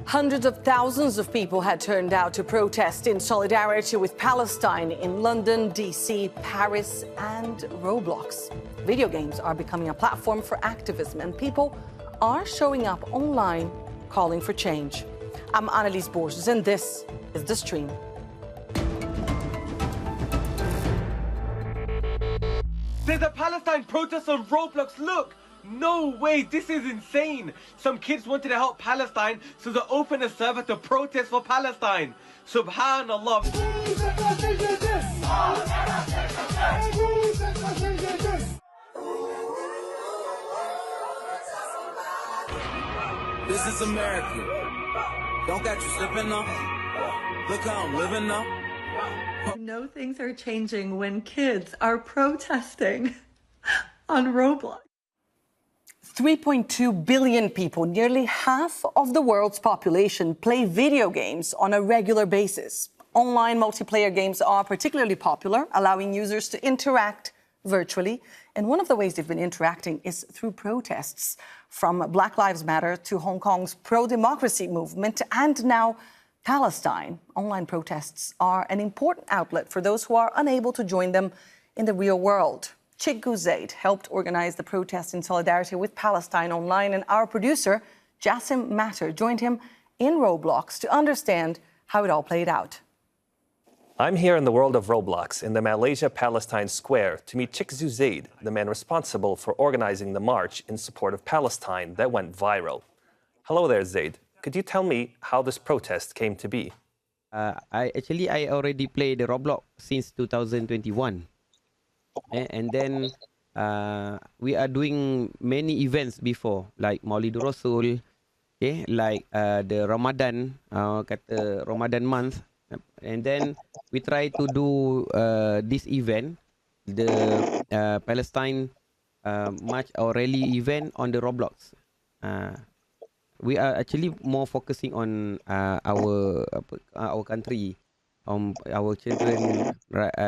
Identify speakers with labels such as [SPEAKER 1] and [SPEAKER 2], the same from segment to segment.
[SPEAKER 1] Hundreds of thousands of people had turned out to protest in solidarity with Palestine in London, D.C., Paris, and Roblox. Video games are becoming a platform for activism, and people are showing up online calling for change. I'm Anelise Borges, and this is The Stream.
[SPEAKER 2] There's a Palestine protest on Roblox, look! No way, this is insane! Some kids wanted to help Palestine, so they opened a server to protest for Palestine. Subhanallah.
[SPEAKER 3] This is America. Don't catch you slipping now. Look how I'm living now.
[SPEAKER 4] You know things are changing when kids are protesting on Roblox.
[SPEAKER 1] 3.2 billion people, nearly half of the world's population, play video games on a regular basis. Online multiplayer games are particularly popular, allowing users to interact virtually. And one of the ways they've been interacting is through protests, from Black Lives Matter to Hong Kong's pro-democracy movement and now Palestine. Online protests are an important outlet for those who are unable to join them in the real world. Chiu Zade helped organize the protest in solidarity with Palestine online, and our producer, Jassim Matter, joined him in Roblox to understand how it all played out.
[SPEAKER 5] I'm here in the world of Roblox in the Malaysia-Palestine Square to meet Chiu Zade, the man responsible for organizing the march in support of Palestine that went viral. Hello there, Zade. Could you tell me how this protest came to be?
[SPEAKER 6] I already played Roblox since 2021. And then we are doing many events before, like Maulid Rasul, okay, like the Ramadan, Ramadan month. And then we try to do this event, the Palestine March or Rally event on the Roblox. We are actually more focusing on our country, our children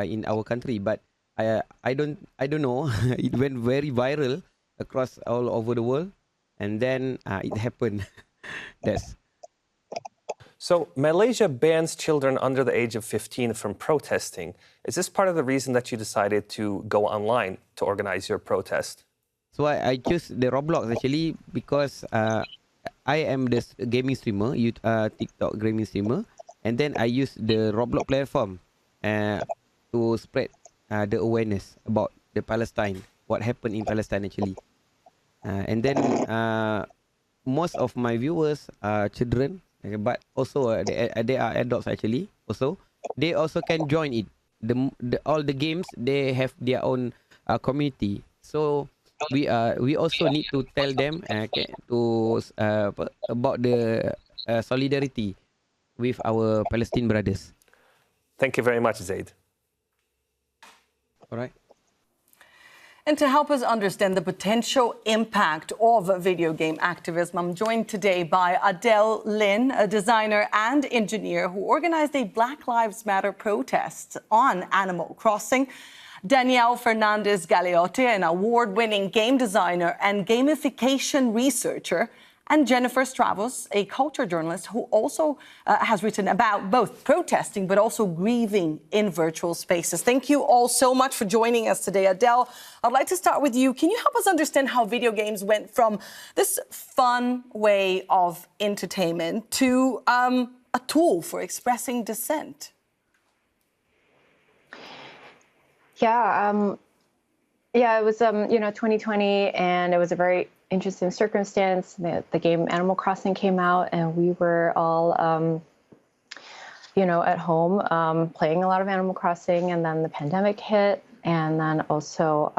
[SPEAKER 6] in our country, but I don't know. It went very viral across all over the world, and then it happened. That's.
[SPEAKER 5] So Malaysia bans children under the age of 15 from protesting. Is this part of the reason that you decided to go online to organize your protest?
[SPEAKER 6] So I chose the Roblox actually because I am the gaming streamer, TikTok gaming streamer, and then I use the Roblox platform to spread the awareness about the Palestine, what happened in Palestine actually. And then most of my viewers are children, but also they are adults actually. Also, they also can join it. All the games, they have their own community. So we also need to tell them about the solidarity with our Palestinian brothers.
[SPEAKER 5] Thank you very much, Zade.
[SPEAKER 6] All right.
[SPEAKER 1] And to help us understand the potential impact of video game activism, I'm joined today by Adelle Lin, a designer and engineer who organized a Black Lives Matter protest on Animal Crossing. Danielle Fernandez Galeote, an award-winning game designer and gamification researcher, and Jennifer Stavros, a culture journalist who also has written about both protesting but also grieving in virtual spaces. Thank you all so much for joining us today. Adele, I'd like to start with you. Can you help us understand how video games went from this fun way of entertainment to a tool for expressing dissent?
[SPEAKER 7] Yeah, it was 2020, and it was a very interesting circumstance. The game Animal Crossing came out, and we were all, at home playing a lot of Animal Crossing, and then the pandemic hit, and then also,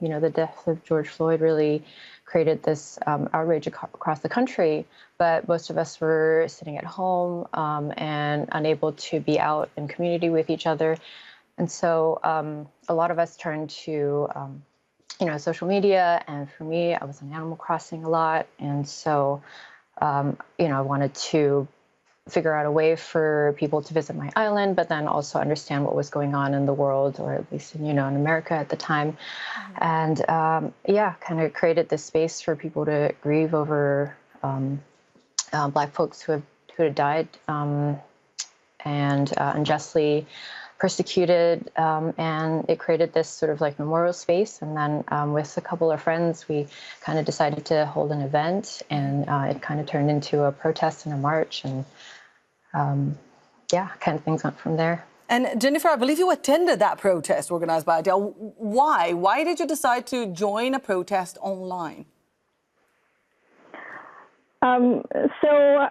[SPEAKER 7] the death of George Floyd really created this outrage across the country. But most of us were sitting at home and unable to be out in community with each other. And so a lot of us turned to, social media. And for me, I was on Animal Crossing a lot. And so, I wanted to figure out a way for people to visit my island, but then also understand what was going on in the world, or at least, in America at the time. And kind of created this space for people to grieve over Black folks who have had died and unjustly persecuted, and it created this sort of like memorial space. And then with a couple of friends, we kind of decided to hold an event, and it kind of turned into a protest and a march, and yeah, kind of things went from there.
[SPEAKER 1] And Jennifer, I believe you attended that protest organized by Adele. Why? Why did you decide to join a protest online?
[SPEAKER 8] So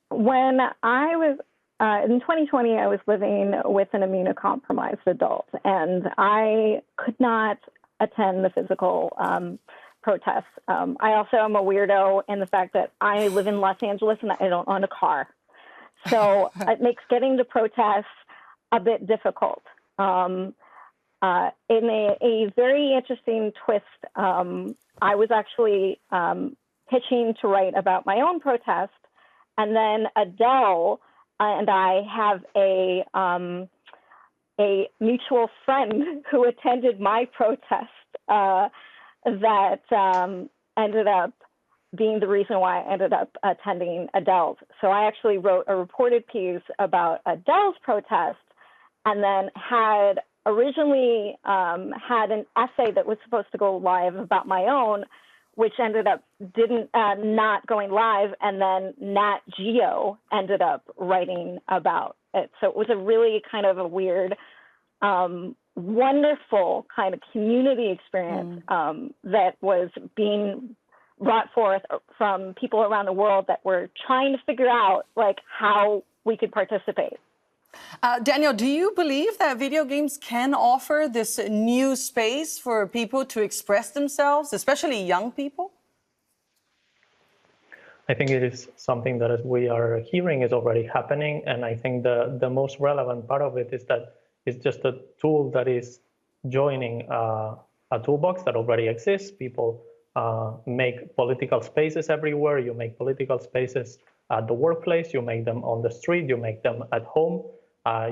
[SPEAKER 8] when I was in 2020, I was living with an immunocompromised adult, and I could not attend the physical protests. I also am a weirdo in the fact that I live in Los Angeles and I don't own a car. So it makes getting to protests a bit difficult. In a very interesting twist, I was actually pitching to write about my own protest, and then Adele and I have a mutual friend who attended my protest that ended up being the reason why I ended up attending Adele's. So I actually wrote a reported piece about Adele's protest, and then had originally had an essay that was supposed to go live about my own, which ended up not going live, and then Nat Geo ended up writing about it. So it was a really kind of a weird, wonderful kind of community experience that was being brought forth from people around the world that were trying to figure out like how we could participate.
[SPEAKER 1] Daniel, do you believe that video games can offer this new space for people to express themselves, especially young people?
[SPEAKER 9] I think it is something that, as we are hearing, is already happening. And I think the most relevant part of it is that it's just a tool that is joining a toolbox that already exists. People make political spaces everywhere. You make political spaces at the workplace. You make them on the street. You make them at home.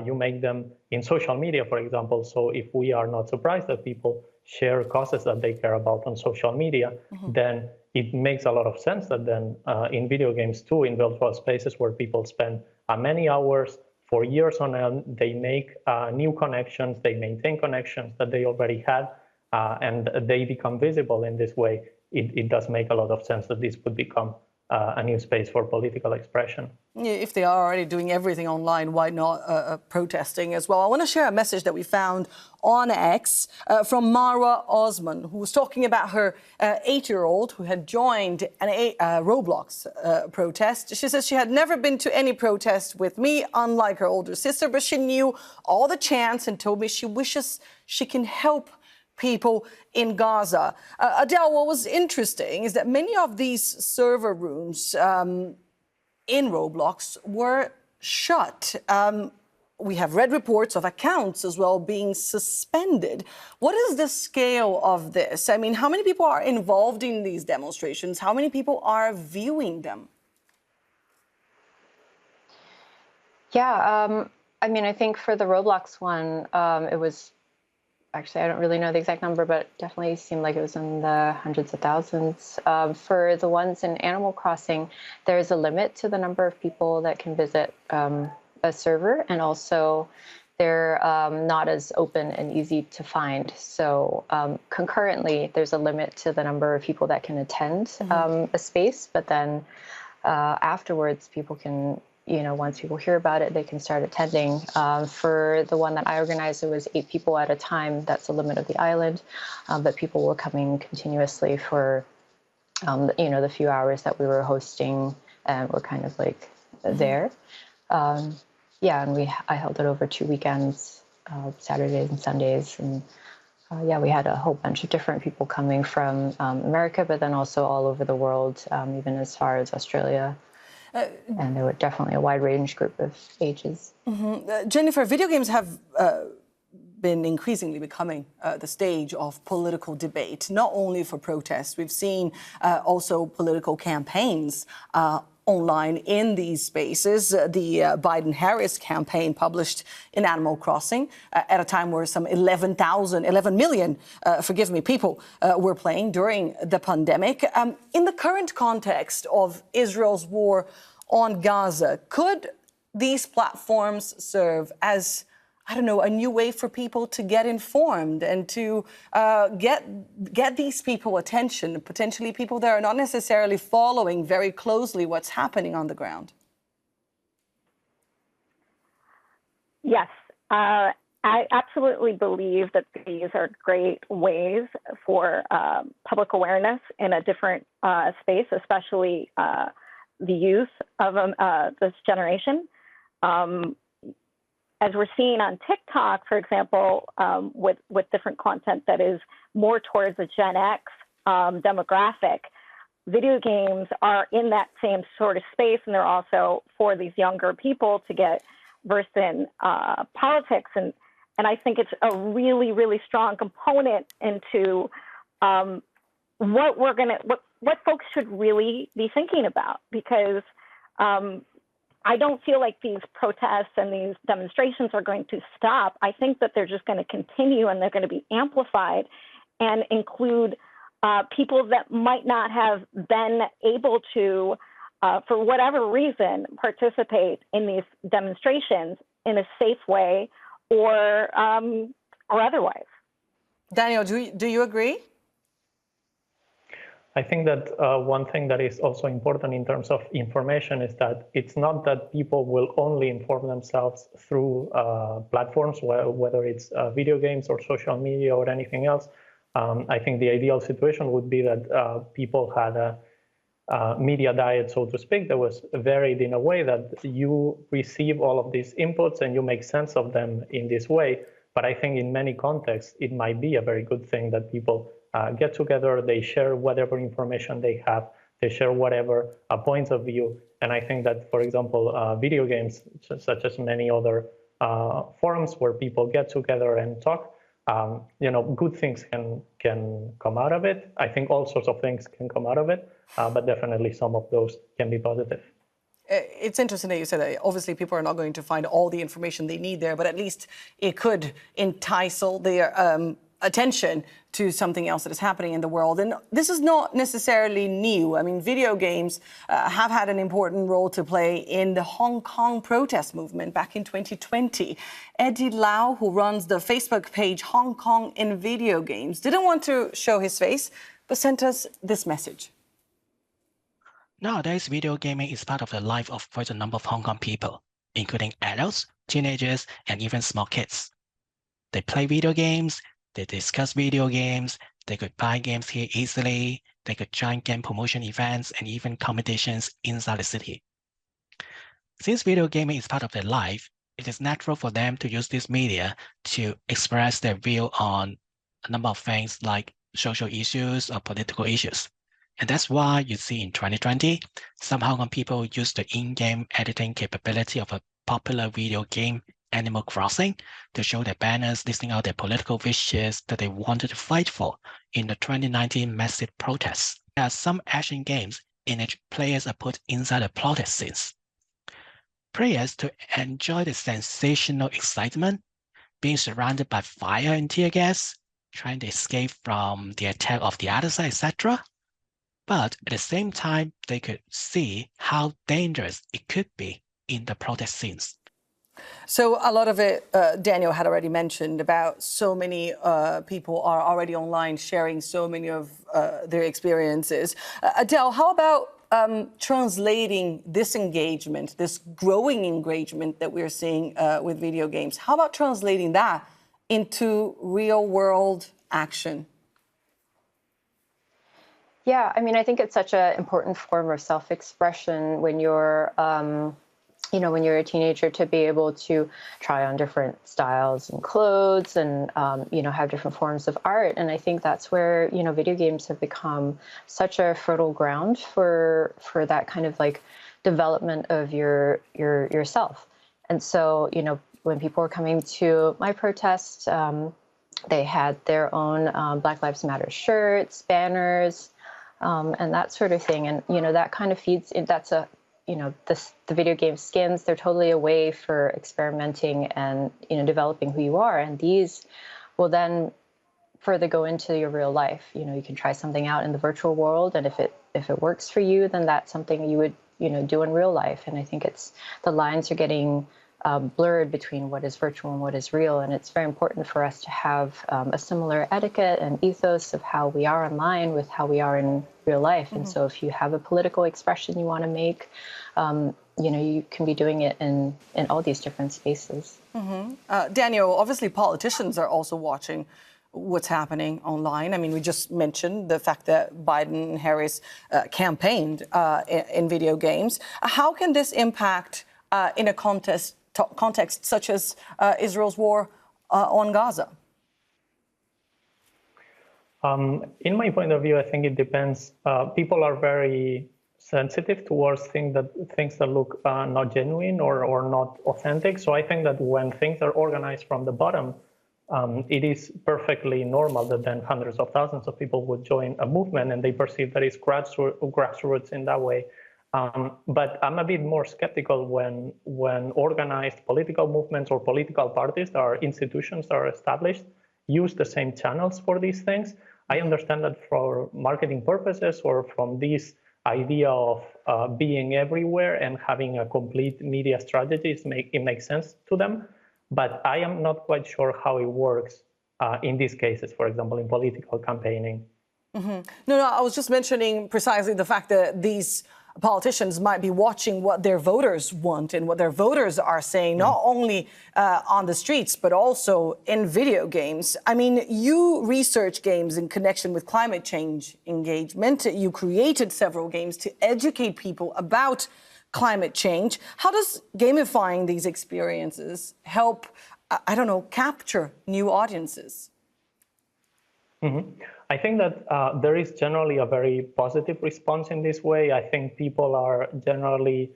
[SPEAKER 9] You make them in social media, for example. So if we are not surprised that people share causes that they care about on social media, then it makes a lot of sense that then in video games too, in virtual spaces where people spend many hours for years on end, they make new connections, they maintain connections that they already had, and they become visible in this way. It does make a lot of sense that this would become a new space for political expression.
[SPEAKER 1] If they are already doing everything online, why not protesting as well? I want to share a message that we found on X from Marwa Osman, who was talking about her 8-year-old who had joined a Roblox protest. She says she had never been to any protest with me, unlike her older sister, but she knew all the chants and told me she wishes she can help people in Gaza. Adele, what was interesting is that many of these server rooms in Roblox were shut. We have read reports of accounts as well being suspended. What is the scale of this? I mean, how many people are involved in these demonstrations? How many people are viewing them?
[SPEAKER 7] Yeah, I mean, I think for the Roblox one, it was, actually, I don't really know the exact number, but it definitely seemed like it was in the hundreds of thousands. For the ones in Animal Crossing, there's a limit to the number of people that can visit a server, and also they're not as open and easy to find. So concurrently, there's a limit to the number of people that can attend a space, but then afterwards, people can, you know, once people hear about it, they can start attending. For the one that I organized, it was 8 people at a time. That's the limit of the island. But people were coming continuously for, you know, the few hours that we were hosting, and we're kind of like there. Yeah, and I held it over 2 weekends, Saturdays and Sundays. And yeah, we had a whole bunch of different people coming from America, but then also all over the world, even as far as Australia. And there were definitely a wide range group of ages.
[SPEAKER 1] Jennifer, video games have been increasingly becoming the stage of political debate, not only for protests. We've seen also political campaigns online in these spaces. The Biden-Harris campaign published in Animal Crossing at a time where some 11 million, people were playing during the pandemic. In the current context of Israel's war on Gaza. Could these platforms serve as, I don't know, a new way for people to get informed and to get these people attention, potentially people that are not necessarily following very closely what's happening on the ground?
[SPEAKER 8] Yes, I absolutely believe that these are great ways for public awareness in a different space, especially the youth of this generation. As we're seeing on TikTok, for example, with different content that is more towards the Gen X demographic, video games are in that same sort of space, and they're also for these younger people to get versed in politics. And I think it's a really, really strong component into what folks should really be thinking about, because I don't feel like these protests and these demonstrations are going to stop. I think that they're just going to continue, and they're going to be amplified and include people that might not have been able to, for whatever reason, participate in these demonstrations in a safe way or otherwise.
[SPEAKER 1] Daniel, do you agree?
[SPEAKER 9] I think that one thing that is also important in terms of information is that it's not that people will only inform themselves through platforms, whether it's video games or social media or anything else. I think the ideal situation would be that people had a media diet, so to speak, that was varied in a way that you receive all of these inputs and you make sense of them in this way. But I think in many contexts, it might be a very good thing that people get together, they share whatever information they have, they share whatever points of view. And I think that, for example, video games, such as many other forums where people get together and talk, good things can come out of it. I think all sorts of things can come out of it, but definitely some of those can be positive.
[SPEAKER 1] It's interesting that you said that. Obviously, people are not going to find all the information they need there, but at least it could entice their attention to something else that is happening in the world. And this is not necessarily new. I mean, video games have had an important role to play in the Hong Kong protest movement back in 2020. Eddie Lau, who runs the Facebook page Hong Kong in Video Games, didn't want to show his face, but sent us this message.
[SPEAKER 10] Nowadays, video gaming is part of the life of quite a number of Hong Kong people, including adults, teenagers, and even small kids. They play video games, they discuss video games, they could buy games here easily, they could join game promotion events and even competitions inside the city. Since video gaming is part of their life, it is natural for them to use this media to express their view on a number of things like social issues or political issues. And that's why you see in 2020, some Hong Kong people use the in-game editing capability of a popular video game, Animal Crossing, to show their banners listing out their political wishes that they wanted to fight for in the 2019 massive protests. There are some action games in which players are put inside the protest scenes. Players to enjoy the sensational excitement, being surrounded by fire and tear gas, trying to escape from the attack of the other side, etc. But at the same time, they could see how dangerous it could be in the protest scenes.
[SPEAKER 1] So a lot of it, Daniel had already mentioned about so many people are already online sharing so many of their experiences. Adele, how about translating this engagement, this growing engagement that we're seeing with video games? How about translating that into real world action?
[SPEAKER 7] Yeah, I mean, I think it's such an important form of self-expression when you're, when you're a teenager, to be able to try on different styles and clothes and, have different forms of art. And I think that's where, video games have become such a fertile ground for that kind of like development of yourself. And so, when people were coming to my protest, they had their own Black Lives Matter shirts, banners, and that sort of thing. And, that kind of feeds in, that's a, the video game skins, they're totally a way for experimenting and, developing who you are. And these will then further go into your real life. You can try something out in the virtual world. And if it works for you, then that's something you would do in real life. And I think the lines are getting blurred between what is virtual and what is real. And it's very important for us to have a similar etiquette and ethos of how we are online with how we are in real life. And so if you have a political expression you want to make, you can be doing it in all these different spaces.
[SPEAKER 1] Daniel, obviously politicians are also watching what's happening online. I mean, we just mentioned the fact that Biden and Harris campaigned in video games. How can this impact in a context such as Israel's war on Gaza?
[SPEAKER 9] In my point of view, I think it depends. People are very sensitive towards things that look not genuine or not authentic. So I think that when things are organized from the bottom, it is perfectly normal that then hundreds of thousands of people would join a movement and they perceive that it's grassroots in that way. But I'm a bit more skeptical when organized political movements or political parties that are institutions that are established use the same channels for these things. I understand that for marketing purposes or from this idea of being everywhere and having a complete media strategy, it makes sense to them. But I am not quite sure how it works in these cases, for example, in political campaigning.
[SPEAKER 1] No, I was just mentioning precisely the fact that these politicians might be watching what their voters want and what their voters are saying, not only on the streets, but also in video games. I mean, you research games in connection with climate change engagement. You created several games to educate people about climate change. How does gamifying these experiences help, capture new audiences?
[SPEAKER 9] I think that there is generally a very positive response in this way. I think people are generally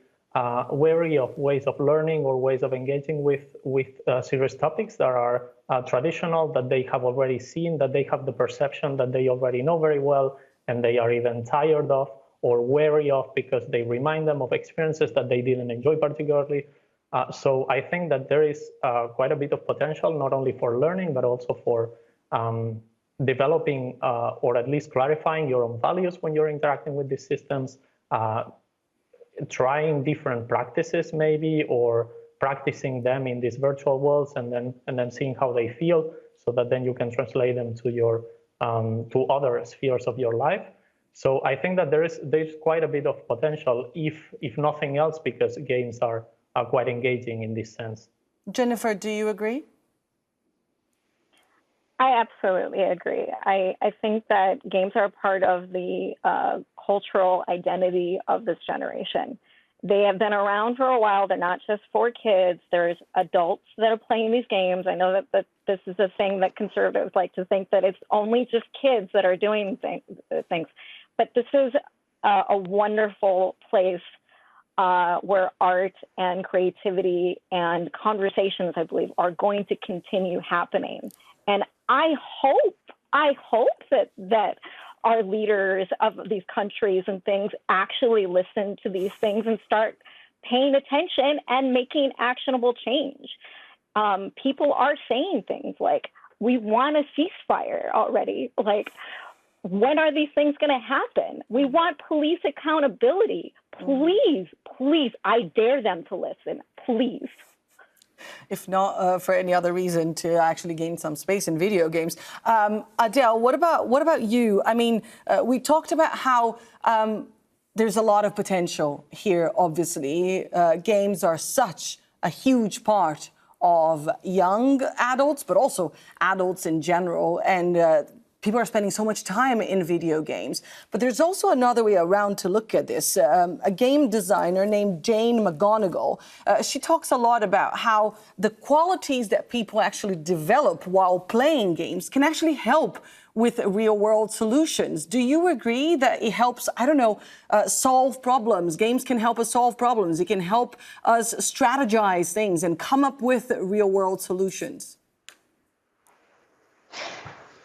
[SPEAKER 9] wary of ways of learning or ways of engaging with serious topics that are traditional, that they have already seen, that they have the perception that they already know very well, and they are even tired of or wary of because they remind them of experiences that they didn't enjoy particularly. So I think that there is quite a bit of potential, not only for learning, but also for developing or at least clarifying your own values when you're interacting with these systems, trying different practices maybe, or practicing them in these virtual worlds and then seeing how they feel, so that then you can translate them to your to other spheres of your life. So I think that there's quite a bit of potential, if nothing else, because games are quite engaging in this sense.
[SPEAKER 1] Jennifer, do you agree?
[SPEAKER 8] I absolutely agree. I think that games are a part of the cultural identity of this generation. They have been around for a while. They're not just for kids. There's adults that are playing these games. I know that this is a thing that conservatives like to think, that it's only just kids that are doing things. But this is a wonderful place where art and creativity and conversations, I believe, are going to continue happening. And I hope that our leaders of these countries and things actually listen to these things and start paying attention and making actionable change. People are saying things like, we want a ceasefire already. Like, when are these things going to happen? We want police accountability. Please, I dare them to listen, please.
[SPEAKER 1] If not for any other reason, to actually gain some space in video games. Adele, what about you? I mean, we talked about how there's a lot of potential here, obviously. Games are such a huge part of young adults, but also adults in general. And people are spending so much time in video games. But there's also another way around to look at this. A game designer named Jane McGonigal, she talks a lot about how the qualities that people actually develop while playing games can actually help with real-world solutions. Do you agree that it helps, solve problems? Games can help us solve problems. It can help us strategize things and come up with real-world solutions.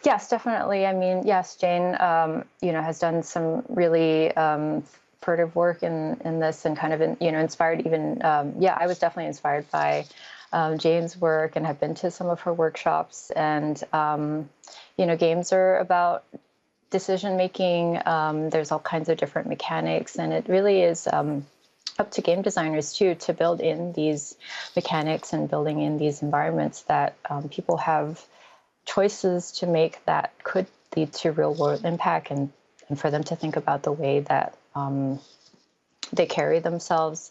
[SPEAKER 7] Yes, definitely. I mean, yes, Jane, has done some really furtive work in this, and kind of, inspired even. I was definitely inspired by Jane's work and have been to some of her workshops. And, games are about decision making. There's all kinds of different mechanics, and it really is up to game designers too, to build in these mechanics and building in these environments that people have choices to make that could lead to real world impact, and for them to think about the way that they carry themselves.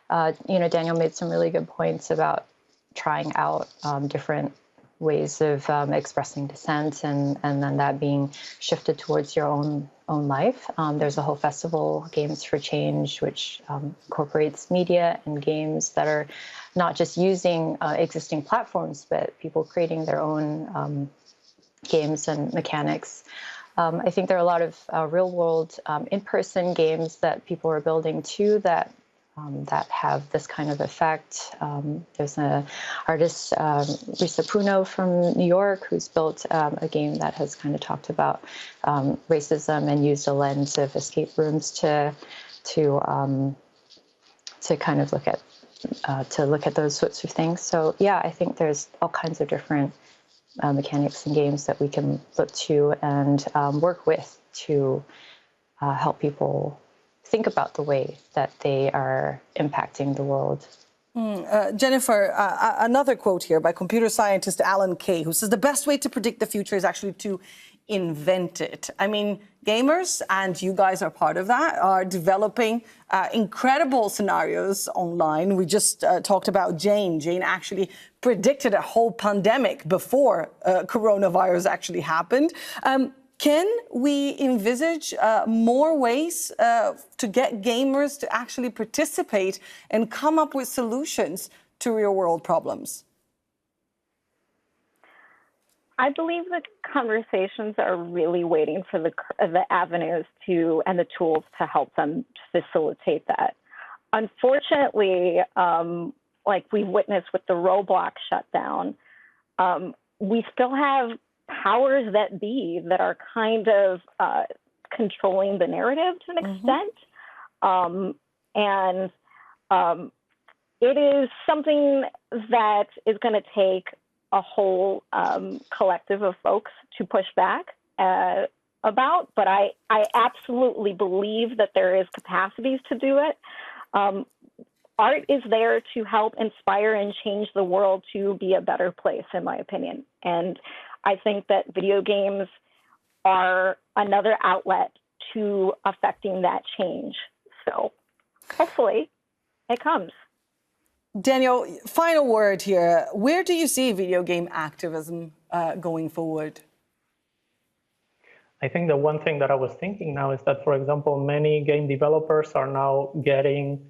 [SPEAKER 7] Daniel made some really good points about trying out different ways of expressing dissent, and then that being shifted towards your own life. There's a whole festival, Games for Change, which incorporates media and games that are not just using existing platforms, but people creating their own games and mechanics. I think there are a lot of real-world in-person games that people are building too that have this kind of effect. There's an artist, Risa Puno from New York, who's built a game that has kind of talked about racism and used a lens of escape rooms to kind of look at those sorts of things. So yeah, I think there's all kinds of different mechanics and games that we can look to and work with to help people think about the way that they are impacting the world.
[SPEAKER 1] Jennifer, another quote here by computer scientist Alan Kay, who says the best way to predict the future is actually to invent it. I mean, gamers, and you guys are part of that, are developing incredible scenarios online. We just talked about Jane. Jane actually predicted a whole pandemic before coronavirus actually happened. Can we envisage more ways to get gamers to actually participate and come up with solutions to real-world problems?
[SPEAKER 8] I believe the conversations are really waiting for the avenues and the tools to help them facilitate that. Unfortunately, like we've witnessed with the Roblox shutdown, we still have powers that be that are kind of controlling the narrative to an extent. It is something that is going to take a whole collective of folks to push back about, but I absolutely believe that there is capacities to do it. Art is there to help inspire and change the world to be a better place, in my opinion. And I think that video games are another outlet to affecting that change. So hopefully it comes.
[SPEAKER 1] Daniel, final word here. Where do you see video game activism going forward?
[SPEAKER 9] I think the one thing that I was thinking now is that, for example, many game developers are now getting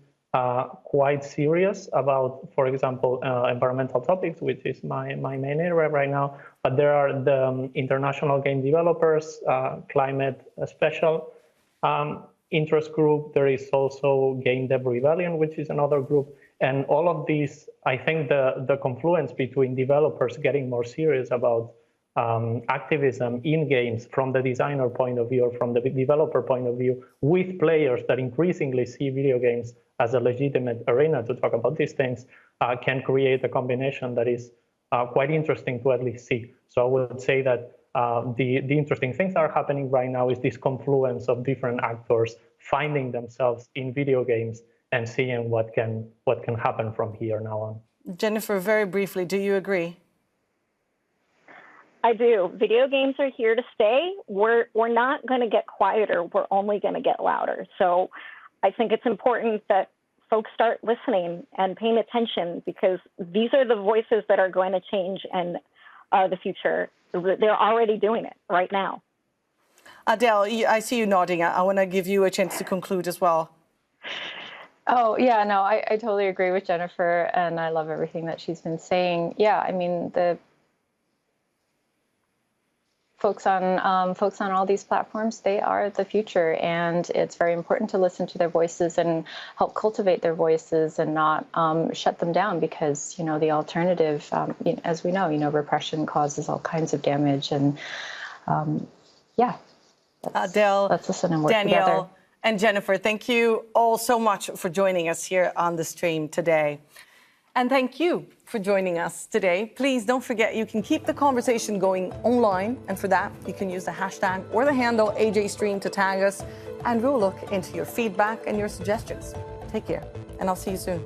[SPEAKER 9] quite serious about, for example, environmental topics, which is my main area right now. But there are the international game developers, climate special interest group. There is also Game Dev Rebellion, which is another group. And all of these, I think the confluence between developers getting more serious about activism in games from the designer point of view or from the developer point of view, with players that increasingly see video games as a legitimate arena to talk about these things, can create a combination that is quite interesting to at least see. So I would say that the interesting things that are happening right now is this confluence of different actors finding themselves in video games and seeing what can happen from here now on.
[SPEAKER 1] Jennifer, very briefly, do you agree?
[SPEAKER 8] I do. Video games are here to stay. We're not going to get quieter. We're only going to get louder. So I think it's important that folks start listening and paying attention, because these are the voices that are going to change and the future. They're already doing it right now.
[SPEAKER 1] Adele, I see you nodding. I want to give you a chance to conclude as well.
[SPEAKER 7] Oh, yeah, no, I totally agree with Jennifer, and I love everything that she's been saying. Yeah, I mean, the folks on all these platforms, they are the future, and it's very important to listen to their voices and help cultivate their voices and not shut them down, because, you know, the alternative, as we know, repression causes all kinds of damage. And yeah,
[SPEAKER 1] Adele,
[SPEAKER 7] let's listen and work
[SPEAKER 1] Daniel,
[SPEAKER 7] together.
[SPEAKER 1] And Jennifer, thank you all so much for joining us here on the stream today. And thank you for joining us today. Please don't forget, you can keep the conversation going online. And for that, you can use the hashtag or the handle AJStream to tag us. And we'll look into your feedback and your suggestions. Take care, and I'll see you soon.